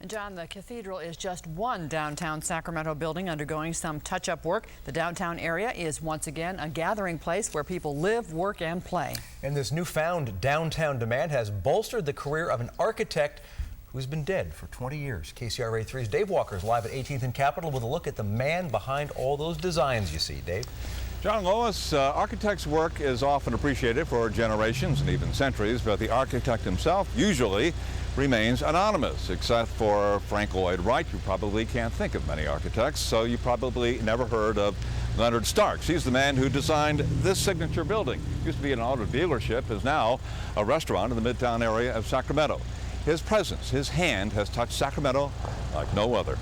John, the cathedral is just one downtown Sacramento building undergoing some touch-up work. The downtown area is once again a gathering place where people live, work, and play. And this newfound downtown demand has bolstered the career of an architect who's been dead for 20 years. KCRA 3's Dave Walker is live at 18th and Capitol with a look at the man behind all those designs you see. Dave? John Lois, architect's work is often appreciated for generations and even centuries, but the architect himself usually remains anonymous, except for Frank Lloyd Wright. You probably can't think of many architects, so you probably never heard of Leonard Starks. He's the man who designed this signature building. Used to be an auto dealership, is now a restaurant in the Midtown area of Sacramento. His presence, his hand, has touched Sacramento like no other.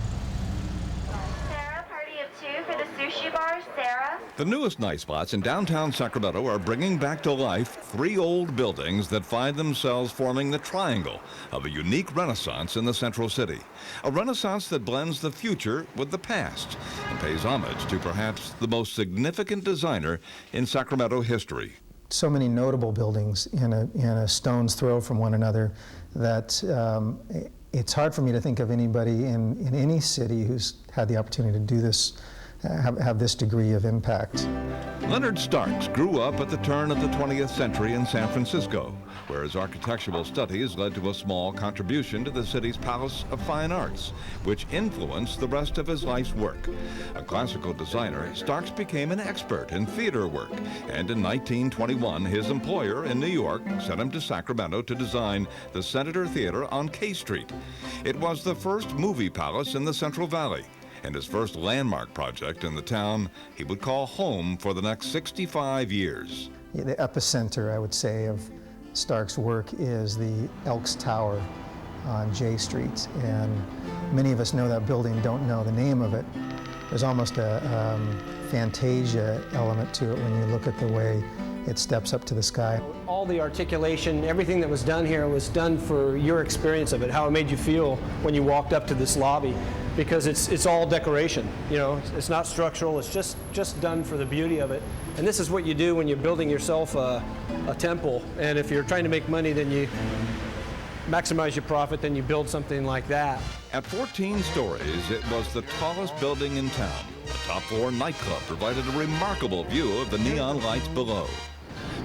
For the sushi bar, Sarah. The newest night spots in downtown Sacramento are bringing back to life three old buildings that find themselves forming the triangle of a unique renaissance in the central city. A renaissance that blends the future with the past and pays homage to perhaps the most significant designer in Sacramento history. So many notable buildings in a stone's throw from one another that it's hard for me to think of anybody in any city who's had the opportunity to do this, have this degree of impact. Leonard Starks grew up at the turn of the 20th century in San Francisco, where his architectural studies led to a small contribution to the city's Palace of Fine Arts, which influenced the rest of his life's work. A classical designer, Starks became an expert in theater work, and in 1921, his employer in New York sent him to Sacramento to design the Senator Theater on K Street. It was the first movie palace in the Central Valley, and his first landmark project in the town he would call home for the next 65 years. The epicenter, I would say, of Stark's work is the Elks Tower on J Street, and many of us know that building, don't know the name of it. There's almost a Fantasia element to it when you look at the way it steps up to the sky. All the articulation, everything that was done here was done for your experience of it, how it made you feel when you walked up to this lobby, because it's all decoration. You know, it's not structural, it's just done for the beauty of it. And this is what you do when you're building yourself a temple, and if you're trying to make money, then you maximize your profit, then you build something like that. At 14 stories, it was the tallest building in town. The top floor nightclub provided a remarkable view of the neon lights below.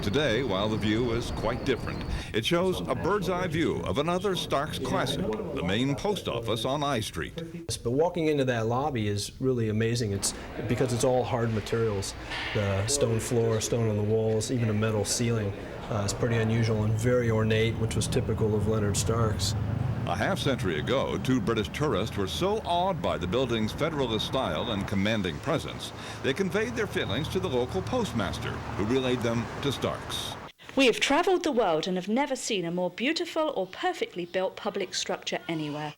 Today, while the view is quite different, it shows a bird's eye view of another Starks classic, the main post office on I Street. But walking into that lobby is really amazing. It's because it's all hard materials. The stone floor, stone on the walls, even a metal ceiling. It's pretty unusual and very ornate, which was typical of Leonard Starks. A half-century ago, two British tourists were so awed by the building's Federalist style and commanding presence, they conveyed their feelings to the local postmaster, who relayed them to Starks. We have travelled the world and have never seen a more beautiful or perfectly built public structure anywhere.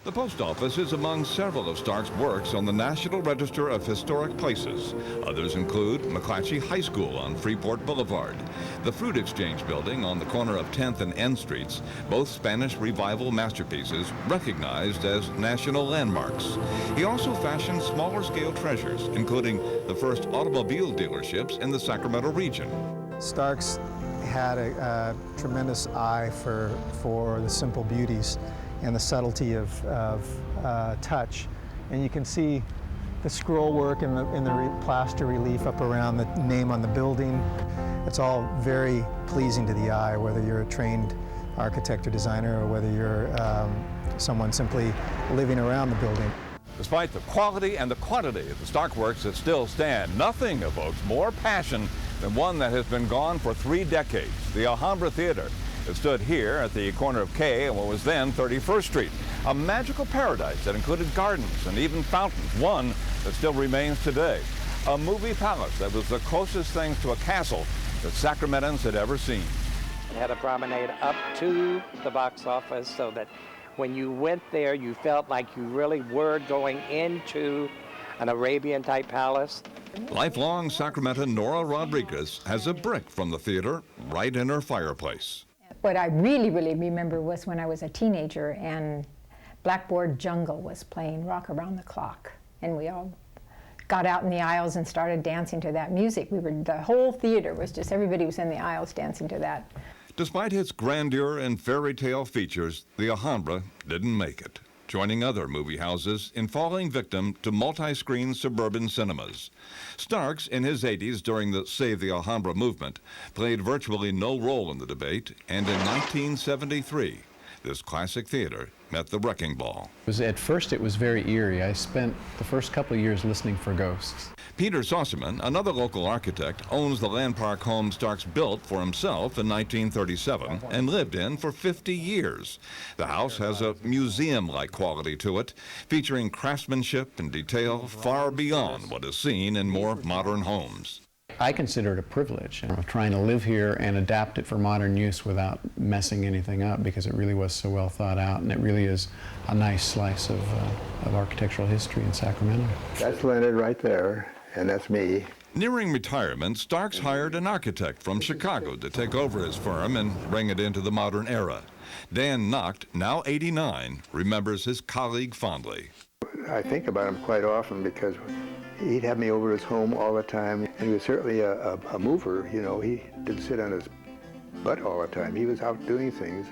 The post office is among several of Stark's works on the National Register of Historic Places. Others include McClatchy High School on Freeport Boulevard, the Fruit Exchange Building on the corner of 10th and N Streets, both Spanish Revival masterpieces recognized as national landmarks. He also fashioned smaller-scale treasures, including the first automobile dealerships in the Sacramento region. Starks had a tremendous eye for the simple beauties and the subtlety of touch. And you can see the scroll work and the plaster relief up around the name on the building. It's all very pleasing to the eye, whether you're a trained architect or designer or whether you're someone simply living around the building. Despite the quality and the quantity of the Stark works that still stand, nothing evokes more passion than one that has been gone for 3 decades, the Alhambra Theater. It stood here at the corner of K and what was then 31st Street, a magical paradise that included gardens and even fountains, one that still remains today. A movie palace that was the closest thing to a castle that Sacramentans had ever seen. It had a promenade up to the box office so that when you went there, you felt like you really were going into an Arabian-type palace. Lifelong Sacramentan Nora Rodriguez has a brick from the theater right in her fireplace. What I really remember was when I was a teenager and Blackboard Jungle was playing Rock Around the Clock. And we all got out in the aisles and started dancing to that music. The whole theater was just, everybody was in the aisles dancing to that. Despite its grandeur and fairy tale features, the Alhambra didn't make it. joining other movie houses in falling victim to multi-screen suburban cinemas. Starks, in his 80s during the Save the Alhambra movement, played virtually no role in the debate, and in 1973, this classic theater met the wrecking ball. At first it was very eerie. I spent the first couple of years listening for ghosts. Peter Saucerman, another local architect, owns the landmark home Starks built for himself in 1937 and lived in for 50 years. The house has a museum-like quality to it, featuring craftsmanship and detail far beyond what is seen in more modern homes. I consider it a privilege, trying to live here and adapt it for modern use without messing anything up, because it really was so well thought out, and it really is a nice slice of architectural history in Sacramento. That's Leonard right there, and that's me. Nearing retirement, Starks hired an architect from Chicago to take over his firm and bring it into the modern era. Dan Nacht, now 89, remembers his colleague fondly. I think about him quite often because he'd have me over his home all the time, and he was certainly a mover. You know, he didn't sit on his butt all the time. He was out doing things,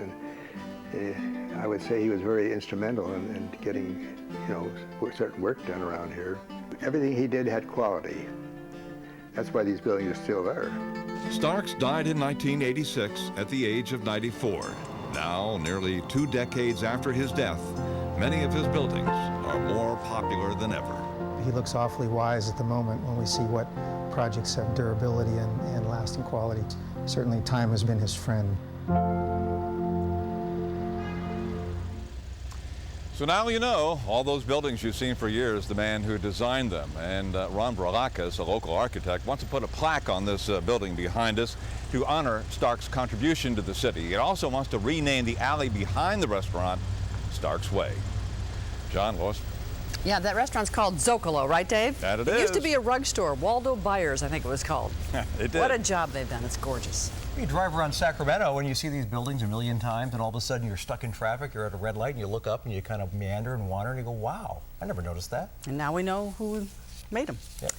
and I would say he was very instrumental in getting, you know, certain work done around here. Everything he did had quality. That's why these buildings are still there. Starks died in 1986 at the age of 94. Now, nearly 2 decades after his death, many of his buildings are more popular than ever. He looks awfully wise at the moment when we see what projects have durability and lasting quality. Certainly time has been his friend. So now you know all those buildings you've seen for years, the man who designed them. And Ron Bralakas, a local architect, wants to put a plaque on this building behind us to honor Stark's contribution to the city. He also wants to rename the alley behind the restaurant Stark's Way. John, Lois? Yeah, that restaurant's called Zocalo, right, Dave? That it is. It used to is. be a rug store, Waldo Byers, I think it was called. It did. What a job they've done. It's gorgeous. You drive around Sacramento and you see these buildings a million times, and all of a sudden you're stuck in traffic, you're at a red light, and you look up and you kind of meander and wander and you go, wow, I never noticed that. And now we know who made them. Yep.